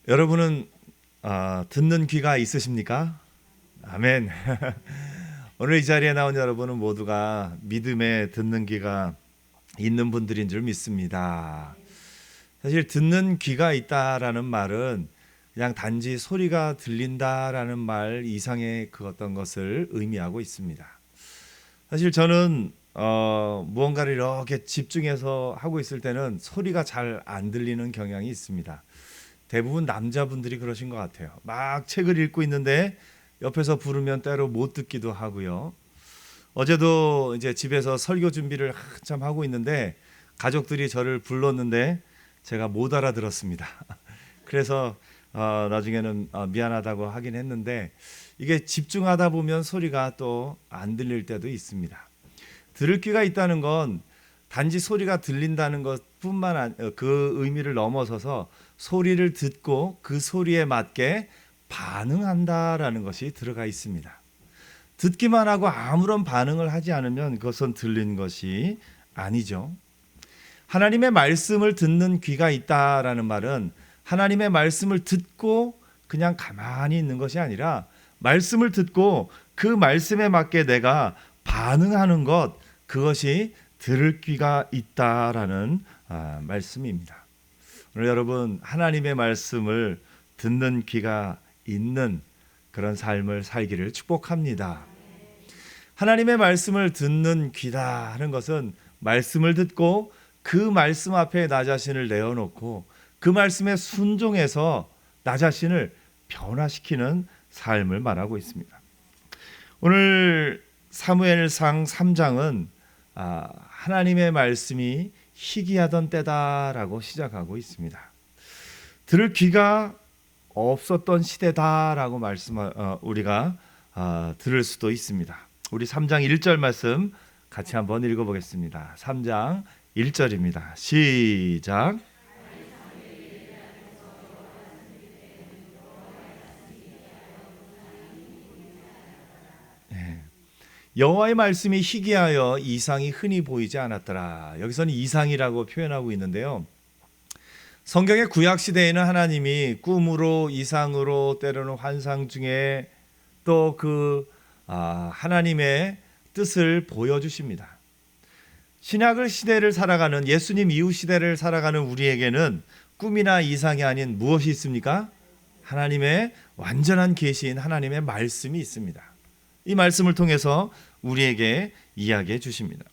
여러분은 듣는 귀가 있으십니까? 아멘. 오늘 이 자리에 나온 여러분은 모두가 믿음에 듣는 귀가 있는 분들인 줄 믿습니다. 사실 듣는 귀가 있다라는 말은 그냥 단지 소리가 들린다라는 말 이상의 그 어떤 것을 의미하고 있습니다. 사실 저는 무언가를 이렇게 집중해서 하고 있을 때는 소리가 잘 안 들리는 경향이 있습니다. 대부분 남자분들이 그러신 것 같아요. 막 책을 읽고 있는데 옆에서 부르면 때로 못 듣기도 하고요. 어제도 이제 집에서 설교 준비를 한참 하고 있는데 가족들이 저를 불렀는데 제가 못 알아들었습니다. 그래서 나중에는 미안하다고 하긴 했는데 이게 집중하다 보면 소리가 또 안 들릴 때도 있습니다. 들을 귀가 있다는 건 단지 소리가 들린다는 것뿐만 그 의미를 넘어서서 소리를 듣고 그 소리에 맞게 반응한다라는 것이 들어가 있습니다. 듣기만 하고 아무런 반응을 하지 않으면 그것은 들린 것이 아니죠. 하나님의 말씀을 듣는 귀가 있다라는 말은 하나님의 말씀을 듣고 그냥 가만히 있는 것이 아니라 말씀을 듣고 그 말씀에 맞게 내가 반응하는 것, 그것이 들을 귀가 있다라는 말씀입니다. 오늘 여러분 하나님의 말씀을 듣는 귀가 있는 그런 삶을 살기를 축복합니다. 하나님의 말씀을 듣는 귀다 하는 것은 말씀을 듣고 그 말씀 앞에 나 자신을 내어놓고 그 말씀에 순종해서 나 자신을 변화시키는 삶을 말하고 있습니다. 오늘 사무엘상 3장은 하나님의 말씀이 희귀하던 때다라고 시작하고 있습니다. 들을 귀가 없었던 시대다라고 우리가 들을 수도 있습니다. 우리 3장 1절 말씀 같이 한번 읽어보겠습니다. 3장 1절입니다. 시작. 여호와의 말씀이 희귀하여 이상이 흔히 보이지 않았더라. 여기서는 이상이라고 표현하고 있는데요. 성경의 구약 시대에는 하나님이 꿈으로, 이상으로, 때로는 환상 중에 또 하나님의 뜻을 보여주십니다. 신약 시대를 살아가는, 예수님 이후 시대를 살아가는 우리에게는 꿈이나 이상이 아닌 무엇이 있습니까? 하나님의 완전한 계시인 하나님의 말씀이 있습니다. 이 말씀을 통해서 우리에게 이야기해 주십니다.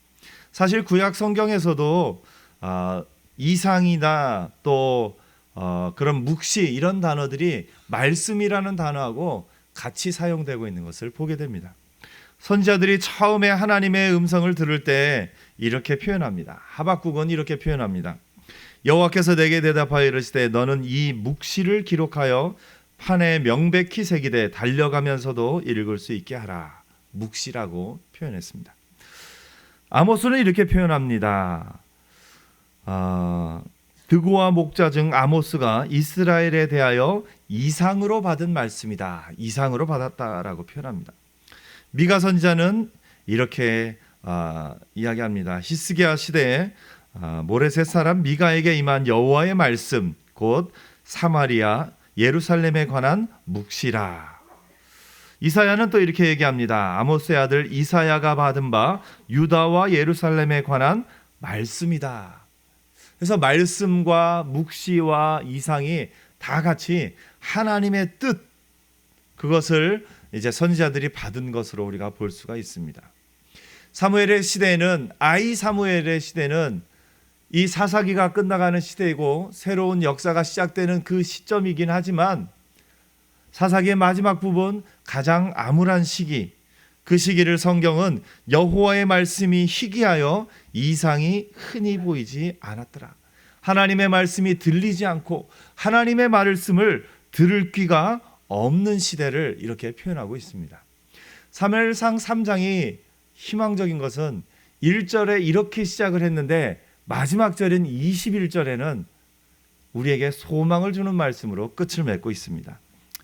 사실 구약 성경에서도 이상이나 또 그런 묵시 이런 단어들이 말씀이라는 단어하고 같이 사용되고 있는 것을 보게 됩니다. 선지자들이 처음에 하나님의 음성을 들을 때 이렇게 표현합니다. 하박국은 이렇게 표현합니다. 여호와께서 내게 대답하여 이르시되 너는 이 묵시를 기록하여 판에 명백히 새기되 달려가면서도 읽을 수 있게 하라. 묵시라고 표현했습니다. 아모스는 이렇게 표현합니다. 드고와 목자 중 아모스가 이스라엘에 대하여 이상으로 받은 말씀이다. 이상으로 받았다라고 표현합니다. 미가 선지자는 이렇게 이야기합니다. 히스기야 시대에 모레셋 사람 미가에게 임한 여호와의 말씀 곧 사마리아 예루살렘에 관한 묵시라. 이사야는 또 이렇게 얘기합니다. 아모스의 아들 이사야가 받은 바 유다와 예루살렘에 관한 말씀이다. 그래서 말씀과 묵시와 이상이 다 같이 하나님의 뜻, 그것을 이제 선지자들이 받은 것으로 우리가 볼 수가 있습니다. 사무엘의 시대에는 사무엘의 시대는 이 사사기가 끝나가는 시대이고 새로운 역사가 시작되는 그 시점이긴 하지만 사사기의 마지막 부분 가장 암울한 시기, 그 시기를 성경은 여호와의 말씀이 희귀하여 이상이 흔히 보이지 않았더라. 하나님의 말씀이 들리지 않고 하나님의 말씀을 들을 귀가 없는 시대를 이렇게 표현하고 있습니다. 사무엘상 3장이 희망적인 것은 1절에 이렇게 시작을 했는데 마지막 절인 21절에는 우리에게 소망을 주는 말씀으로 끝을 맺고 있습니다.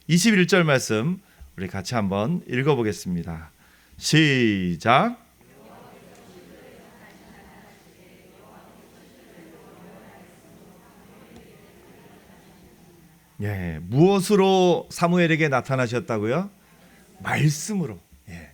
21절 말씀 우리 같이 한번 읽어보겠습니다. 시작. 예, 무엇으로 사무엘에게 나타나셨다고요? 말씀으로. 예.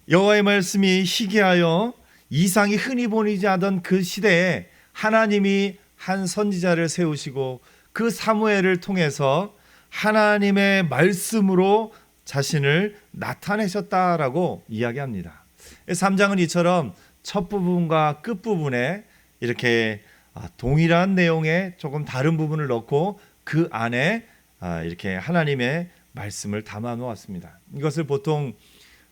여호와의 말씀이 희귀하여 이상이 흔히 보이지 않던 그 시대에 하나님이 한 선지자를 세우시고 그 사무엘을 통해서 하나님의 말씀으로 자신을 나타내셨다라고 이야기합니다. 3장은 이처럼 첫 부분과 끝 부분에 이렇게 동일한 내용의 조금 다른 부분을 넣고 그 안에 이렇게 하나님의 말씀을 담아 놓았습니다. 이것을 보통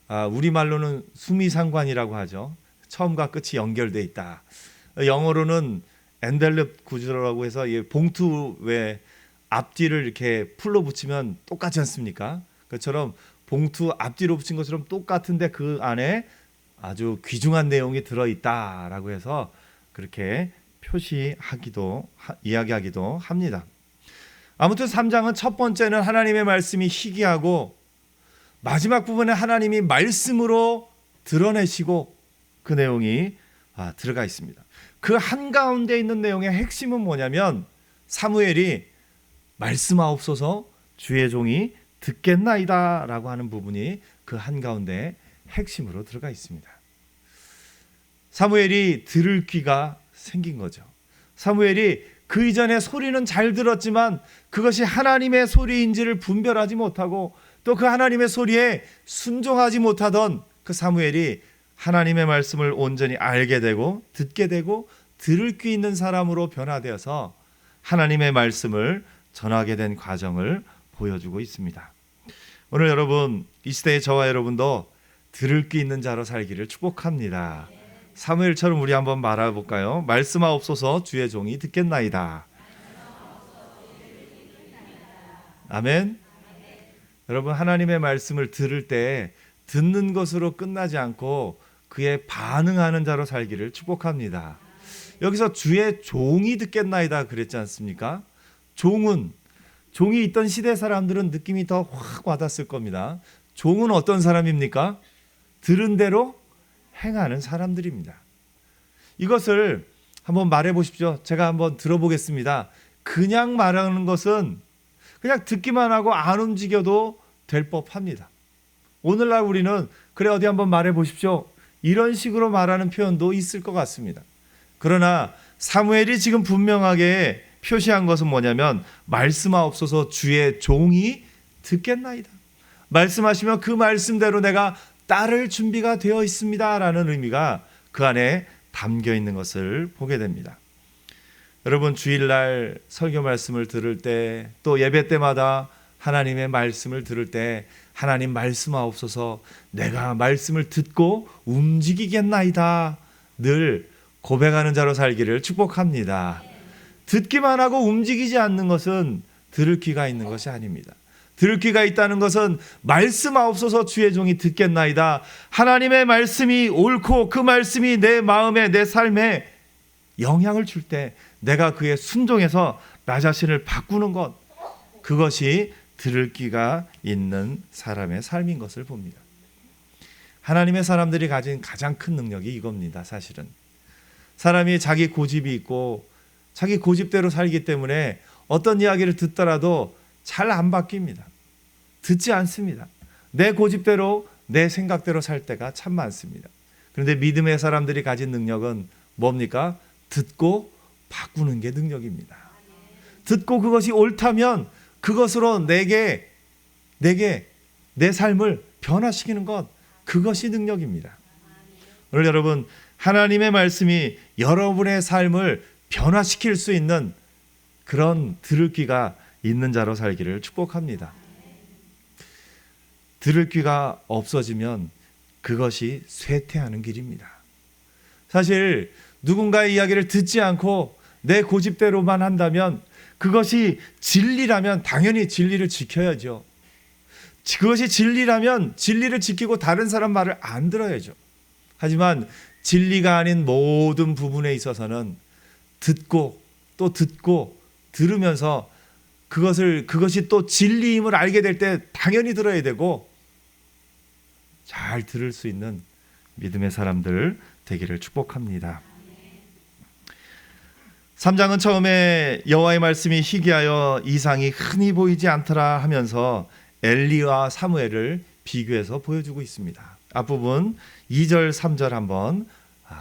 우리말로는 수미상관이라고 하죠. 처음과 끝이 연결되어 있다. 영어로는 엔벨롭 구조라고 해서 봉투 왜 앞뒤를 이렇게 풀로 붙이면 똑같지 않습니까? 그처럼 봉투 앞뒤로 붙인 것처럼 똑같은데 그 안에 아주 귀중한 내용이 들어있다라고 해서 그렇게 표시하기도 이야기하기도 합니다. 아무튼 3장은 첫 번째는 하나님의 말씀이 희귀하고 마지막 부분에 하나님이 말씀으로 드러내시고 그 내용이 들어가 있습니다. 그 한가운데 있는 내용의 핵심은 뭐냐면 사무엘이 말씀하옵소서 주의 종이 듣겠나이다 라고 하는 부분이 그 한가운데 핵심으로 들어가 있습니다. 사무엘이 들을 귀가 생긴 거죠. 사무엘이 그 이전에 소리는 잘 들었지만 그것이 하나님의 소리인지를 분별하지 못하고 또 그 하나님의 소리에 순종하지 못하던 그 사무엘이 하나님의 말씀을 온전히 알게 되고 듣게 되고 들을 귀 있는 사람으로 변화되어서 하나님의 말씀을 전하게 된 과정을 보여주고 있습니다. 오늘 여러분 이 시대의 저와 여러분도 들을 귀 있는 자로 살기를 축복합니다. 사무엘처럼 우리 한번 말해볼까요? 말씀하옵소서 주의 종이 듣겠나이다. 아멘. 여러분 하나님의 말씀을 들을 때 듣는 것으로 끝나지 않고 그에 반응하는 자로 살기를 축복합니다. 여기서 주의 종이 듣겠나이다 그랬지 않습니까? 종이 있던 시대 사람들은 느낌이 더 확 와닿았을 겁니다. 종은 어떤 사람입니까? 들은 대로 행하는 사람들입니다. 이것을 한번 말해 보십시오. 제가 한번 들어보겠습니다. 그냥 말하는 것은 그냥 듣기만 하고 안 움직여도 될 법합니다. 오늘날 우리는 그래 어디 한번 말해 보십시오. 이런 식으로 말하는 표현도 있을 것 같습니다. 그러나 사무엘이 지금 분명하게 표시한 것은 뭐냐면 말씀하옵소서 주의 종이 듣겠나이다. 말씀하시면 그 말씀대로 내가 따를 준비가 되어 있습니다 라는 의미가 그 안에 담겨 있는 것을 보게 됩니다. 여러분 주일날 설교 말씀을 들을 때 또 예배 때마다 하나님의 말씀을 들을 때 하나님 말씀하옵소서 내가 말씀을 듣고 움직이겠나이다 늘 고백하는 자로 살기를 축복합니다. 듣기만 하고 움직이지 않는 것은 들을 귀가 있는 것이 아닙니다. 들을 귀가 있다는 것은 말씀하옵소서 주의 종이 듣겠나이다. 하나님의 말씀이 옳고 그 말씀이 내 마음에 내 삶에 영향을 줄 때 내가 그에 순종해서 나 자신을 바꾸는 것, 그것이 들을 귀가 있는 사람의 삶인 것을 봅니다. 하나님의 사람들이 가진 가장 큰 능력이 이겁니다. 사실은 사람이 자기 고집이 있고 자기 고집대로 살기 때문에 어떤 이야기를 듣더라도 잘 안 바뀝니다. 듣지 않습니다. 내 고집대로 내 생각대로 살 때가 참 많습니다. 그런데 믿음의 사람들이 가진 능력은 뭡니까? 듣고 바꾸는 게 능력입니다. 듣고 그것이 옳다면 그것으로 내게 내 삶을 변화시키는 것, 그것이 능력입니다. 오늘 여러분 하나님의 말씀이 여러분의 삶을 변화시킬 수 있는 그런 들을 귀가 있는 자로 살기를 축복합니다. 들을 귀가 없어지면 그것이 쇠퇴하는 길입니다. 사실 누군가의 이야기를 듣지 않고 내 고집대로만 한다면 그것이 진리라면 당연히 진리를 지켜야죠. 그것이 진리라면 진리를 지키고 다른 사람 말을 안 들어야죠. 하지만 진리가 아닌 모든 부분에 있어서는 듣고 또 듣고 들으면서 그것이 또 진리임을 알게 될 때 당연히 들어야 되고 잘 들을 수 있는 믿음의 사람들 되기를 축복합니다. 3장은 처음에 여호와의 말씀이 희귀하여 이상이 흔히 보이지 않더라 하면서 엘리와 사무엘을 비교해서 보여주고 있습니다. 앞부분 2절 3절 한번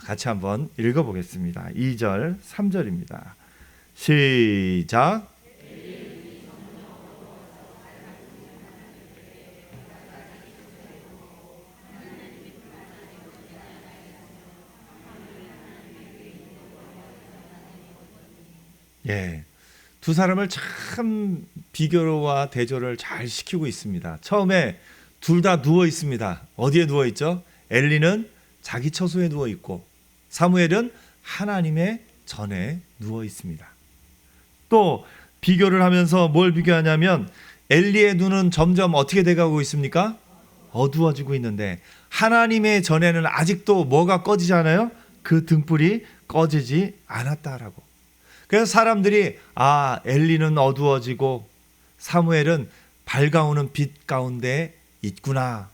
같이 한번 읽어보겠습니다. 2절 3절입니다. 시작. 예, 두 사람을 참 비교와 대조를 잘 시키고 있습니다. 처음에 둘 다 누워 있습니다. 어디에 누워 있죠? 엘리는 자기 처소에 누워 있고 사무엘은 하나님의 전에 누워 있습니다. 또 비교를 하면서 뭘 비교하냐면 엘리의 눈은 점점 어떻게 돼가고 있습니까? 어두워지고 있는데 하나님의 전에는 아직도 뭐가 꺼지지 않아요? 그 등불이 꺼지지 않았다라고. 그래서 사람들이 엘리는 어두워지고 사무엘은 밝아오는 빛 가운데 있구나.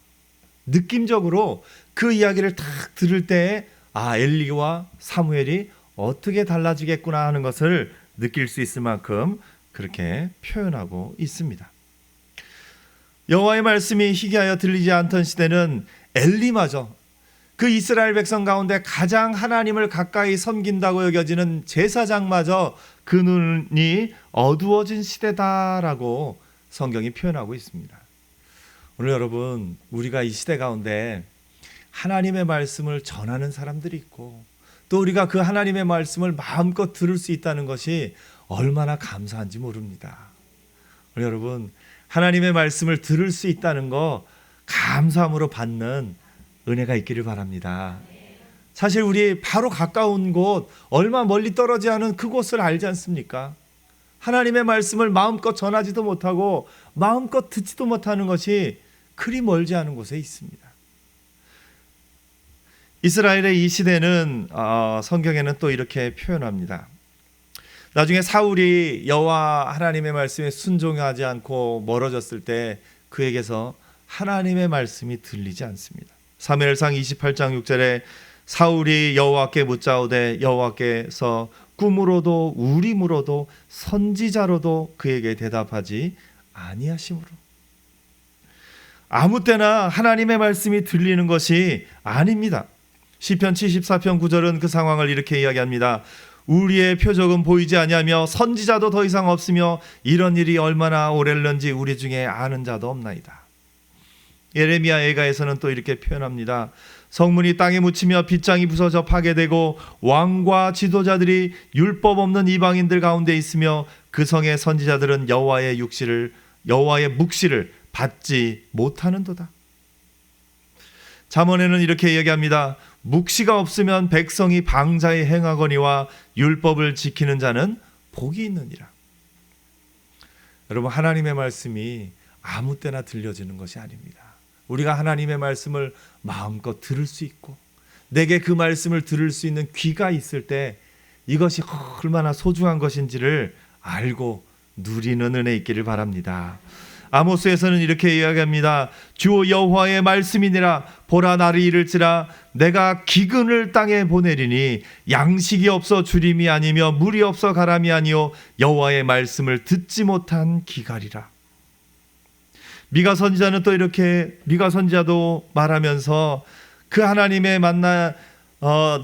느낌적으로 그 이야기를 딱 들을 때 엘리와 사무엘이 어떻게 달라지겠구나 하는 것을 느낄 수 있을 만큼 그렇게 표현하고 있습니다. 여호와의 말씀이 희귀하여 들리지 않던 시대는 엘리마저 그 이스라엘 백성 가운데 가장 하나님을 가까이 섬긴다고 여겨지는 제사장마저 그 눈이 어두워진 시대다라고 성경이 표현하고 있습니다. 오늘 여러분, 우리가 이 시대 가운데 하나님의 말씀을 전하는 사람들이 있고 또 우리가 그 하나님의 말씀을 마음껏 들을 수 있다는 것이 얼마나 감사한지 모릅니다. 오늘 여러분, 하나님의 말씀을 들을 수 있다는 거 감사함으로 받는 은혜가 있기를 바랍니다. 사실 우리 바로 가까운 곳, 얼마 멀리 떨어지지 않은 그곳을 알지 않습니까? 하나님의 말씀을 마음껏 전하지도 못하고 마음껏 듣지도 못하는 것이 그리 멀지 않은 곳에 있습니다. 이스라엘의 이 시대는 성경에는 또 이렇게 표현합니다. 나중에 사울이 여호와 하나님의 말씀에 순종하지 않고 멀어졌을 때 그에게서 하나님의 말씀이 들리지 않습니다. 사무엘상 28장 6절에 사울이 여호와께 묻자오되 여호와께서 꿈으로도 우림으로도 선지자로도 그에게 대답하지 아니하심으로. 아무 때나 하나님의 말씀이 들리는 것이 아닙니다. 시편 74편 9절은 그 상황을 이렇게 이야기합니다. 우리의 표적은 보이지 아니하며 선지자도 더 이상 없으며 이런 일이 얼마나 오래는지 우리 중에 아는 자도 없나이다. 예레미야 애가에서는 또 이렇게 표현합니다. 성문이 땅에 묻히며 빗장이 부서져 파괴되고 왕과 지도자들이 율법 없는 이방인들 가운데 있으며 그 성의 선지자들은 여호와의 묵시를 받지 못하는도다. 잠언에는 이렇게 이야기합니다. 묵시가 없으면 백성이 방자히 행하거니와 율법을 지키는 자는 복이 있느니라. 여러분, 하나님의 말씀이 아무 때나 들려지는 것이 아닙니다. 우리가 하나님의 말씀을 마음껏 들을 수 있고 내게 그 말씀을 들을 수 있는 귀가 있을 때 이것이 얼마나 소중한 것인지를 알고 누리는 은혜 있기를 바랍니다. 아모스에서는 이렇게 이야기합니다. 주 여호와의 말씀이니라. 보라, 나를 이를지라. 내가 기근을 땅에 보내리니 양식이 없어 주림이 아니며 물이 없어 가람이 아니요 여호와의 말씀을 듣지 못한 기갈이라. 미가 선지자는 또 이렇게 미가 선지자도 말하면서 그 하나님의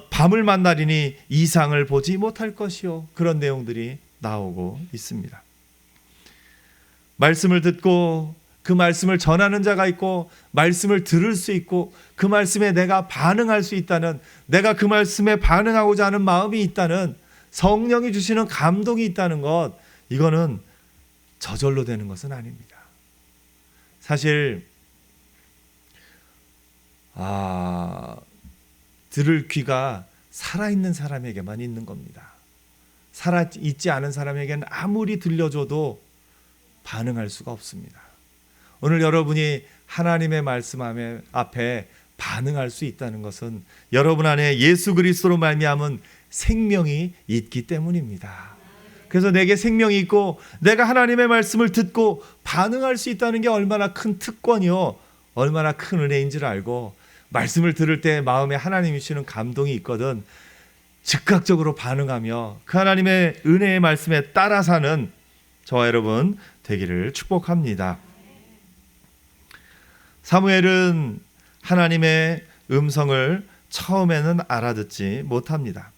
밤을 만나리니 이상을 보지 못할 것이요, 그런 내용들이 나오고 있습니다. 말씀을 듣고 그 말씀을 전하는 자가 있고 말씀을 들을 수 있고 그 말씀에 내가 반응할 수 있다는, 내가 그 말씀에 반응하고자 하는 마음이 있다는, 성령이 주시는 감동이 있다는 것, 이거는 저절로 되는 것은 아닙니다. 사실 들을 귀가 살아있는 사람에게만 있는 겁니다. 살아있지 않은 사람에게는 아무리 들려줘도 반응할 수가 없습니다. 오늘 여러분이 하나님의 말씀 앞에 반응할 수 있다는 것은 여러분 안에 예수 그리스도로 말미암은 생명이 있기 때문입니다. 그래서 내게 생명이 있고 내가 하나님의 말씀을 듣고 반응할 수 있다는 게 얼마나 큰 특권이요, 얼마나 큰 은혜인 줄 알고 말씀을 들을 때 마음에 하나님이 주시는 감동이 있거든. 즉각적으로 반응하며 그 하나님의 은혜의 말씀에 따라 사는 저와 여러분 되기를 축복합니다. 사무엘은 하나님의 음성을 처음에는 알아듣지 못합니다.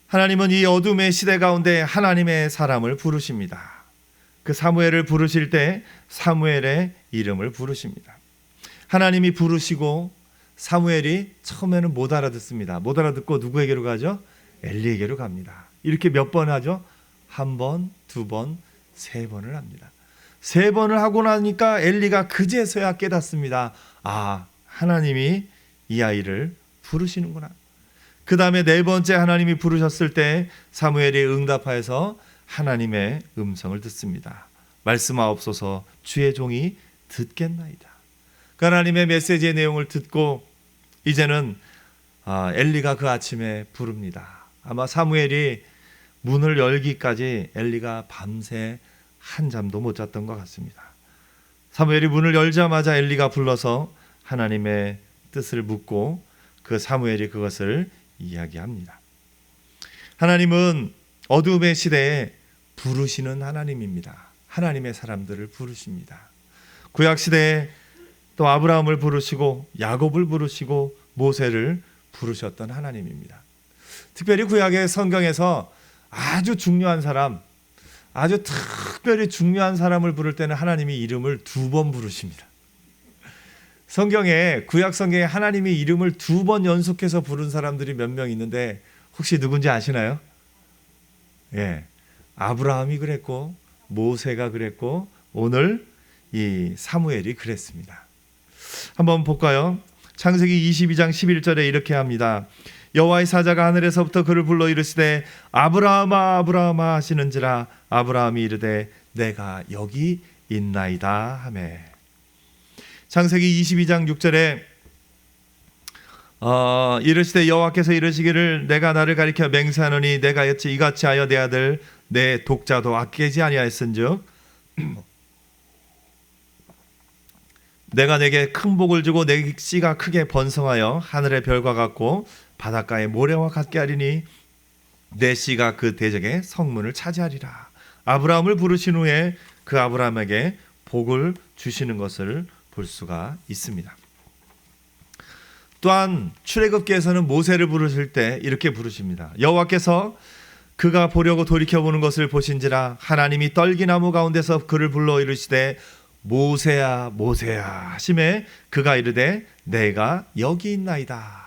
하나님은 이 어둠의 시대 가운데 하나님의 사람을 부르십니다. 그 사무엘을 부르실 때 사무엘의 이름을 부르십니다. 하나님이 부르시고 사무엘이 처음에는 못 알아듣습니다. 못 알아듣고 누구에게로 가죠? 엘리에게로 갑니다. 이렇게 몇 번 하죠? 한 번, 두 번, 세 번을 합니다. 세 번을 하고 나니까 엘리가 그제서야 깨닫습니다. 아, 하나님이 이 아이를 부르시는구나. 그 다음에 네 번째 하나님이 부르셨을 때 사무엘이 응답하여서 하나님의 음성을 듣습니다. 말씀하옵소서 주의 종이 듣겠나이다. 그 하나님의 메시지의 내용을 듣고 이제는 엘리가 그 아침에 부릅니다. 아마 사무엘이 문을 열기까지 엘리가 밤새 한잠도 못 잤던 것 같습니다. 사무엘이 문을 열자마자 엘리가 불러서 하나님의 뜻을 묻고 그 사무엘이 그것을 이야기합니다. 하나님은 어둠의 시대에 부르시는 하나님입니다. 하나님의 사람들을 부르십니다. 구약 시대에 또 아브라함을 부르시고 야곱을 부르시고 모세를 부르셨던 하나님입니다. 특별히 구약의 성경에서 아주 중요한 사람, 아주 특별히 중요한 사람을 부를 때는 하나님이 이름을 두 번 부르십니다. 성경에 구약 성경에 하나님이 이름을 두 번 연속해서 부른 사람들이 몇 명 있는데 혹시 누군지 아시나요? 예, 아브라함이 그랬고 모세가 그랬고 오늘 이 사무엘이 그랬습니다. 한번 볼까요? 창세기 22장 11절에 이렇게 합니다. 여호와의 사자가 하늘에서부터 그를 불러 이르시되 아브라함아 아브라함아 하시는지라 아브라함이 이르되 내가 여기 있나이다 하매. 창세기 22장 6절에 이르시되 여호와께서 이르시기를 내가 나를 가리켜 맹세하노니 내가 이같이 하여 내 아들 내 독자도 아끼지 아니하였은즉 내가 내게 큰 복을 주고 내 씨가 크게 번성하여 하늘의 별과 같고 바닷가의 모래와 같게 하리니 내 씨가 그 대적의 성문을 차지하리라. 아브라함을 부르신 후에 그 아브라함에게 복을 주시는 것을 볼 수가 있습니다. 또한 출애굽기에서는 모세를 부르실 때 이렇게 부르십니다. 여호와께서 그가 보려고 돌이켜보는 것을 보신지라 하나님이 떨기나무 가운데서 그를 불러 이르시되 모세야 모세야 하심에 그가 이르되 내가 여기 있나이다.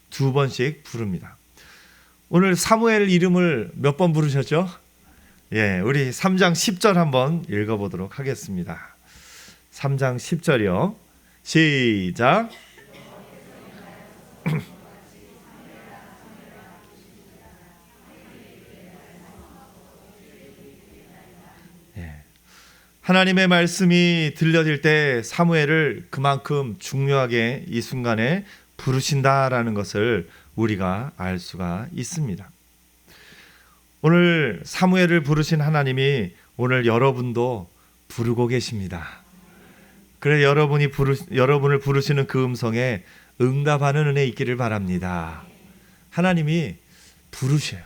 두 번씩 부릅니다. 오늘 사무엘 이름을 몇 번 부르셨죠? 예, 우리 3장 10절 한번 읽어보도록 하겠습니다. 3장 10절이요. 시작. 하나님의 말씀이 들려질 때 사무엘을 그만큼 중요하게 이 순간에 부르신다라는 것을 우리가 알 수가 있습니다. 오늘 사무엘을 부르신 하나님이 오늘 여러분도 부르고 계십니다. 그래 여러분을 부르시는 그 음성에 응답하는 은혜 있기를 바랍니다. 하나님이 부르셔요.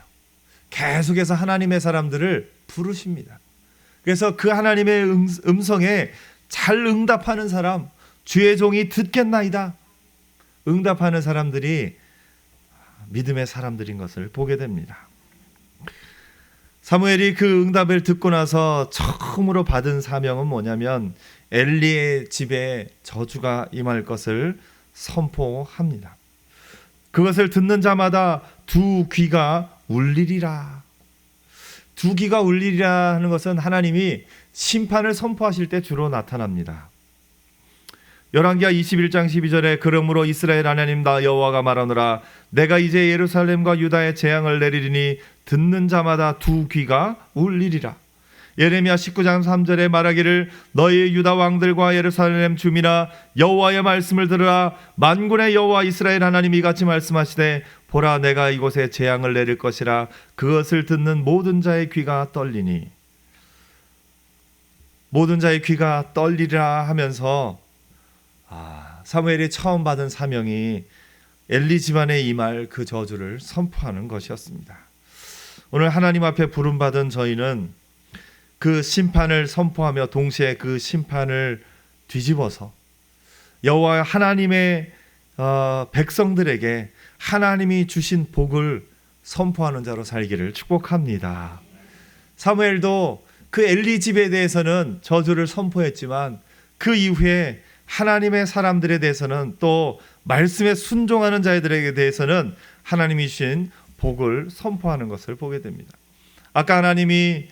계속해서 하나님의 사람들을 부르십니다. 그래서 그 하나님의 음성에 잘 응답하는 사람, 주의 종이 듣겠나이다. 응답하는 사람들이 믿음의 사람들인 것을 보게 됩니다. 사무엘이 그 응답을 듣고 나서 처음으로 받은 사명은 뭐냐면 엘리의 집에 저주가 임할 것을 선포합니다. 그것을 듣는 자마다 두 귀가 울리리라. 두 귀가 울리리라 하는 것은 하나님이 심판을 선포하실 때 주로 나타납니다. 열왕기하 21장 12절에 그러므로 이스라엘 하나님 나 여호와가 말하노라 내가 이제 예루살렘과 유다에 재앙을 내리리니 듣는 자마다 두 귀가 울리리라. 예레미야 19장 3절에 말하기를 너희 유다 왕들과 예루살렘 주민아 여호와의 말씀을 들으라. 만군의 여호와 이스라엘 하나님이 이같이 말씀하시되 보라 내가 이곳에 재앙을 내릴 것이라. 그것을 듣는 모든 자의 귀가 떨리니. 모든 자의 귀가 떨리리라 하면서 사무엘이 처음 받은 사명이 엘리 집안에 임할 그 저주를 선포하는 것이었습니다. 오늘 하나님 앞에 부름받은 저희는 그 심판을 선포하며 동시에 그 심판을 뒤집어서 여호와 하나님의 백성들에게 하나님이 주신 복을 선포하는 자로 살기를 축복합니다. 사무엘도 그 엘리 집에 대해서는 저주를 선포했지만 그 이후에 하나님의 사람들에 대해서는 또 말씀에 순종하는 자들에게 대해서는 하나님이 주신 복을 선포하는 것을 보게 됩니다. 아까 하나님이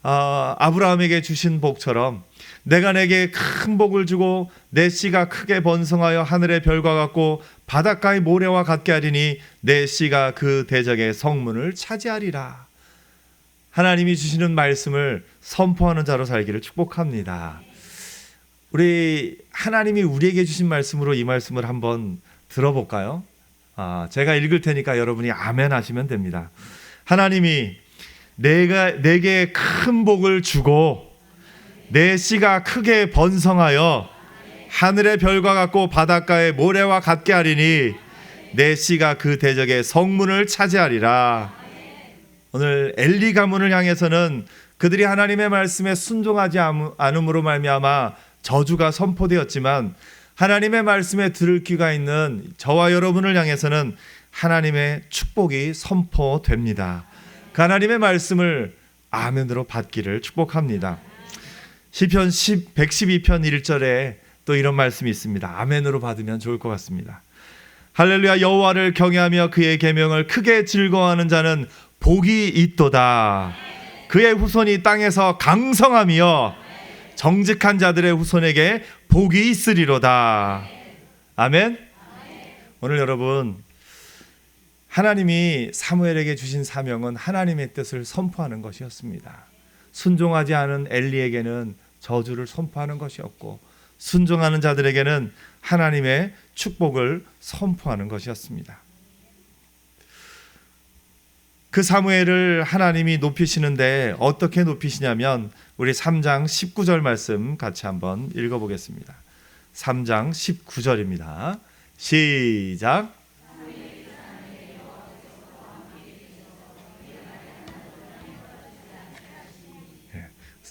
아브라함에게 주신 복처럼 내가 내게 큰 복을 주고 내 씨가 크게 번성하여 하늘의 별과 같고 바닷가의 모래와 같게 하리니 내 씨가 그 대적의 성문을 차지하리라. 하나님이 주시는 말씀을 선포하는 자로 살기를 축복합니다. 우리 하나님이 우리에게 주신 말씀으로 이 말씀을 한번 들어볼까요? 제가 읽을 테니까 여러분이 아멘 하시면 됩니다. 하나님이 내게 큰 복을 주고 내 씨가 크게 번성하여 하늘의 별과 같고 바닷가의 모래와 같게 하리니 내 씨가 그 대적의 성문을 차지하리라. 오늘 엘리 가문을 향해서는 그들이 하나님의 말씀에 순종하지 않음으로 말미암아 저주가 선포되었지만 하나님의 말씀에 들을 귀가 있는 저와 여러분을 향해서는 하나님의 축복이 선포됩니다. 그 하나님의 말씀을 아멘으로 받기를 축복합니다. 시편 112편 1절에 또 이런 말씀이 있습니다. 아멘으로 받으면 좋을 것 같습니다. 할렐루야. 여호와를 경외하며 그의 계명을 크게 즐거워하는 자는 복이 있도다. 그의 후손이 땅에서 강성하며 정직한 자들의 후손에게 복이 있으리로다. 아멘. 오늘 여러분, 하나님이 사무엘에게 주신 사명은 하나님의 뜻을 선포하는 것이었습니다. 순종하지 않은 엘리에게는 저주를 선포하는 것이었고 순종하는 자들에게는 하나님의 축복을 선포하는 것이었습니다. 그 사무엘을 하나님이 높이시는데 어떻게 높이시냐면 우리 3장 19절 말씀 같이 한번 읽어보겠습니다. 3장 19절입니다. 시작.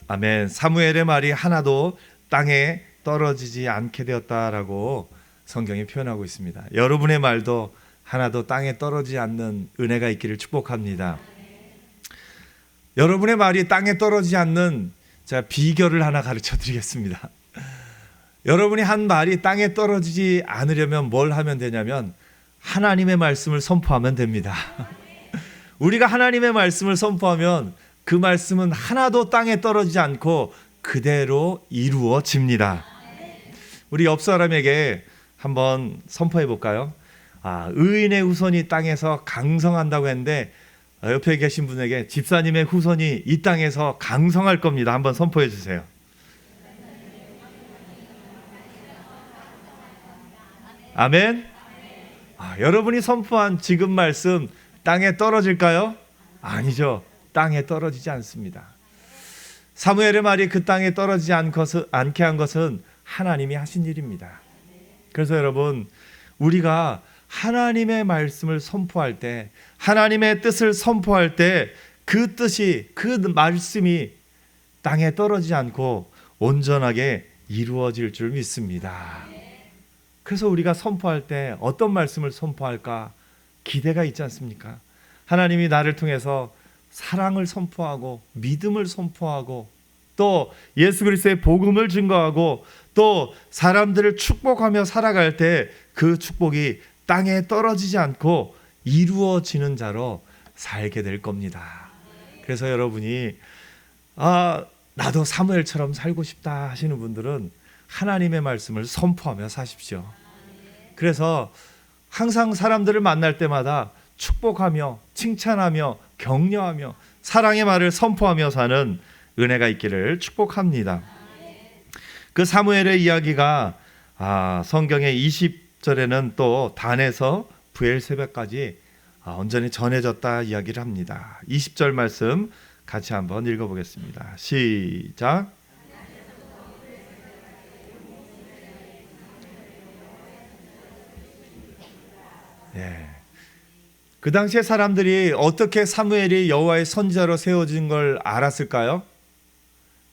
아멘. 사무엘의 말이 하나도 땅에 떨어지지 않게 되었다라고 성경이 표현하고 있습니다. 여러분의 말도 하나도 땅에 떨어지지 않는 은혜가 있기를 축복합니다. 여러분의 말이 땅에 떨어지지 않는 제가 비결을 하나 가르쳐 드리겠습니다. 여러분이 한 말이 땅에 떨어지지 않으려면 뭘 하면 되냐면 하나님의 말씀을 선포하면 됩니다. 우리가 하나님의 말씀을 선포하면 그 말씀은 하나도 땅에 떨어지지 않고 그대로 이루어집니다. 우리 옆 사람에게 한번 선포해 볼까요? 의인의 후손이 땅에서 강성한다고 했는데 옆에 계신 분에게 집사님의 후손이 이 땅에서 강성할 겁니다. 한번 선포해 주세요. 아멘. 여러분이 선포한 지금 말씀 땅에 떨어질까요? 아니죠. 땅에 떨어지지 않습니다. 사무엘의 말이 그 땅에 떨어지지 않게 한 것은 하나님이 하신 일입니다. 그래서 여러분, 우리가 하나님의 말씀을 선포할 때, 하나님의 뜻을 선포할 때 그 뜻이, 그 말씀이 땅에 떨어지지 않고 온전하게 이루어질 줄 믿습니다. 그래서 우리가 선포할 때 어떤 말씀을 선포할까 기대가 있지 않습니까? 하나님이 나를 통해서 사랑을 선포하고 믿음을 선포하고 또 예수 그리스도의 복음을 증거하고 또 사람들을 축복하며 살아갈 때 그 축복이 땅에 떨어지지 않고 이루어지는 자로 살게 될 겁니다. 그래서 여러분이 나도 사무엘처럼 살고 싶다 하시는 분들은 하나님의 말씀을 선포하며 사십시오. 그래서 항상 사람들을 만날 때마다 축복하며 칭찬하며 격려하며 사랑의 말을 선포하며 사는 은혜가 있기를 축복합니다. 그 사무엘의 이야기가 성경의 20절에는 또 단에서 브엘세바까지 온전히 전해졌다 이야기를 합니다. 20절 말씀 같이 한번 읽어보겠습니다. 시작. 예. 그 당시에 사람들이 어떻게 사무엘이 여호와의 선지자로 세워진 걸 알았을까요?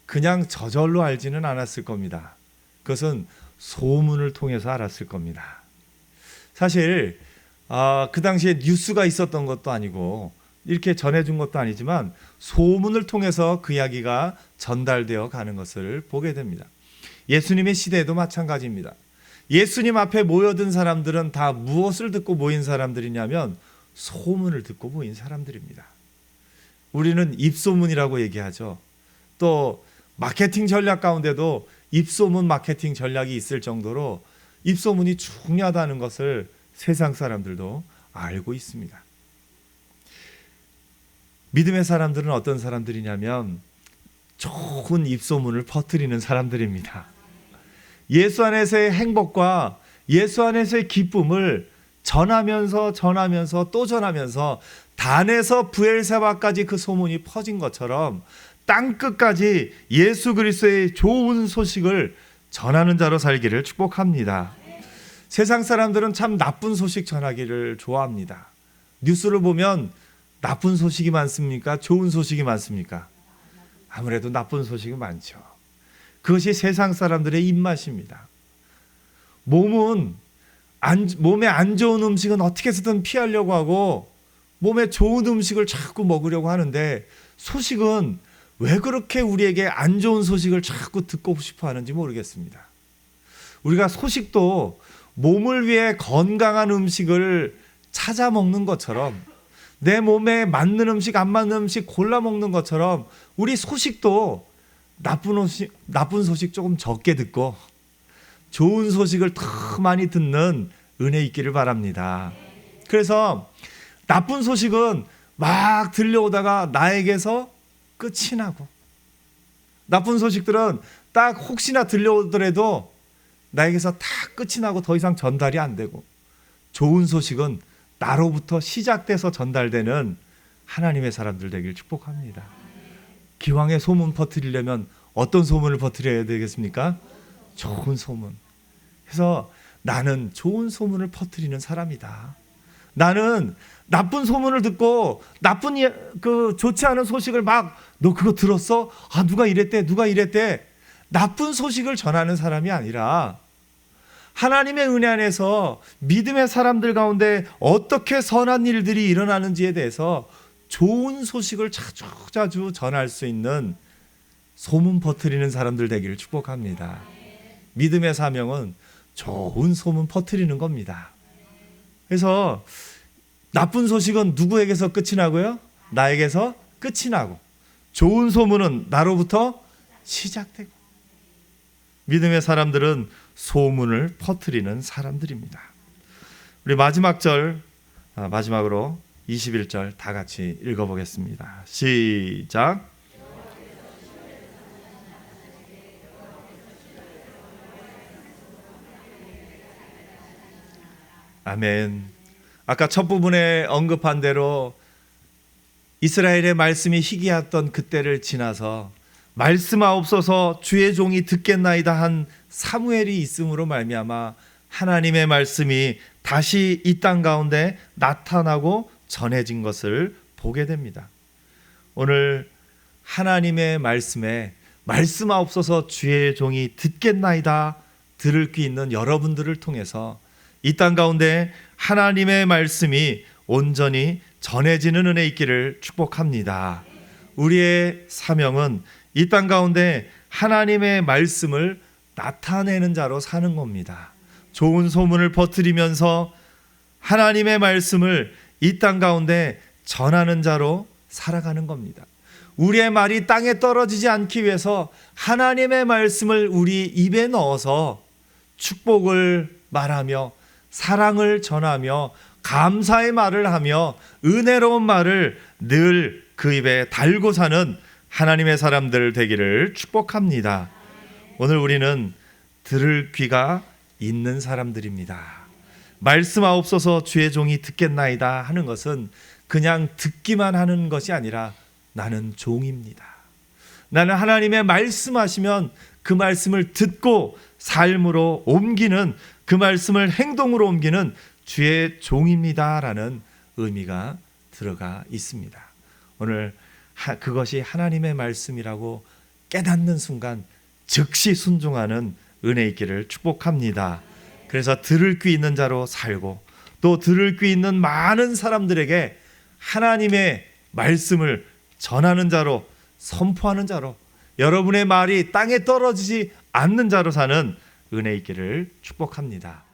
그냥 저절로 알지는 않았을 겁니다. 그것은 소문을 통해서 알았을 겁니다. 사실 그 당시에 뉴스가 있었던 것도 아니고 이렇게 전해준 것도 아니지만 소문을 통해서 그 이야기가 전달되어 가는 것을 보게 됩니다. 예수님의 시대에도 마찬가지입니다. 예수님 앞에 모여든 사람들은 다 무엇을 듣고 모인 사람들이냐면 소문을 듣고 모인 사람들입니다. 우리는 입소문이라고 얘기하죠. 또 마케팅 전략 가운데도 입소문 마케팅 전략이 있을 정도로 입소문이 중요하다는 것을 세상 사람들도 알고 있습니다. 믿음의 사람들은 어떤 사람들이냐면 좋은 입소문을 퍼뜨리는 사람들입니다. 예수 안에서의 행복과 예수 안에서의 기쁨을 전하면서 또 전하면서 단에서 브엘세바까지 그 소문이 퍼진 것처럼 땅끝까지 예수 그리스도의 좋은 소식을 전하는 자로 살기를 축복합니다. 세상 사람들은 참 나쁜 소식 전하기를 좋아합니다. 뉴스를 보면 나쁜 소식이 많습니까? 좋은 소식이 많습니까? 아무래도 나쁜 소식이 많죠. 그것이 세상 사람들의 입맛입니다. 몸에 안 좋은 음식은 어떻게 해서든 피하려고 하고 몸에 좋은 음식을 자꾸 먹으려고 하는데 소식은 왜 그렇게 우리에게 안 좋은 소식을 자꾸 듣고 싶어 하는지 모르겠습니다. 우리가 소식도 몸을 위해 건강한 음식을 찾아 먹는 것처럼 내 몸에 맞는 음식, 안 맞는 음식 골라 먹는 것처럼 우리 소식도 나쁜 소식 조금 적게 듣고 좋은 소식을 더 많이 듣는 은혜 있기를 바랍니다. 그래서 나쁜 소식은 막 들려오다가 나에게서 끝이 나고 나쁜 소식들은 딱 혹시나 들려오더라도 나에게서 다 끝이 나고 더 이상 전달이 안 되고 좋은 소식은 나로부터 시작돼서 전달되는 하나님의 사람들 되길 축복합니다. 기왕에 소문 퍼뜨리려면 어떤 소문을 퍼뜨려야 되겠습니까? 좋은 소문. 그래서 나는 좋은 소문을 퍼뜨리는 사람이다. 나는 나쁜 소문을 듣고 좋지 않은 소식을 너 그거 들었어? 누가 이랬대. 나쁜 소식을 전하는 사람이 아니라 하나님의 은혜 안에서 믿음의 사람들 가운데 어떻게 선한 일들이 일어나는지에 대해서 좋은 소식을 자주 전할 수 있는 소문 퍼뜨리는 사람들 되기를 축복합니다. 믿음의 사명은 좋은 소문 퍼뜨리는 겁니다. 그래서 나쁜 소식은 누구에게서 끝이 나고요? 나에게서 끝이 나고 좋은 소문은 나로부터 시작되고 믿음의 사람들은 소문을 퍼뜨리는 사람들입니다. 우리 마지막으로 21절 다 같이 읽어보겠습니다. 시작. 아멘. 아까 첫 부분에 언급한 대로 이스라엘의 말씀이 희귀했던 그때를 지나서 말씀하옵소서 주의 종이 듣겠나이다 한 사무엘이 있음으로 말미암아 하나님의 말씀이 다시 이 땅 가운데 나타나고 전해진 것을 보게 됩니다. 오늘 하나님의 말씀에 말씀하옵소서 주의 종이 듣겠나이다 들을 귀 있는 여러분들을 통해서 이 땅 가운데 하나님의 말씀이 온전히 전해지는 은혜 있기를 축복합니다. 우리의 사명은 이 땅 가운데 하나님의 말씀을 나타내는 자로 사는 겁니다. 좋은 소문을 퍼뜨리면서 하나님의 말씀을 이 땅 가운데 전하는 자로 살아가는 겁니다. 우리의 말이 땅에 떨어지지 않기 위해서 하나님의 말씀을 우리 입에 넣어서 축복을 말하며 사랑을 전하며 감사의 말을 하며 은혜로운 말을 늘 그 입에 달고 사는 하나님의 사람들 되기를 축복합니다. 오늘 우리는 들을 귀가 있는 사람들입니다. 말씀하옵소서 주의 종이 듣겠나이다 하는 것은 그냥 듣기만 하는 것이 아니라 나는 종입니다. 나는 하나님의 말씀하시면 그 말씀을 듣고 삶으로 옮기는, 그 말씀을 행동으로 옮기는 주의 종입니다라는 의미가 들어가 있습니다. 오늘 그것이 하나님의 말씀이라고 깨닫는 순간 즉시 순종하는 은혜 있기를 축복합니다. 그래서 들을 귀 있는 자로 살고 또 들을 귀 있는 많은 사람들에게 하나님의 말씀을 전하는 자로, 선포하는 자로, 여러분의 말이 땅에 떨어지지 않는 자로 사는 은혜 있기를 축복합니다.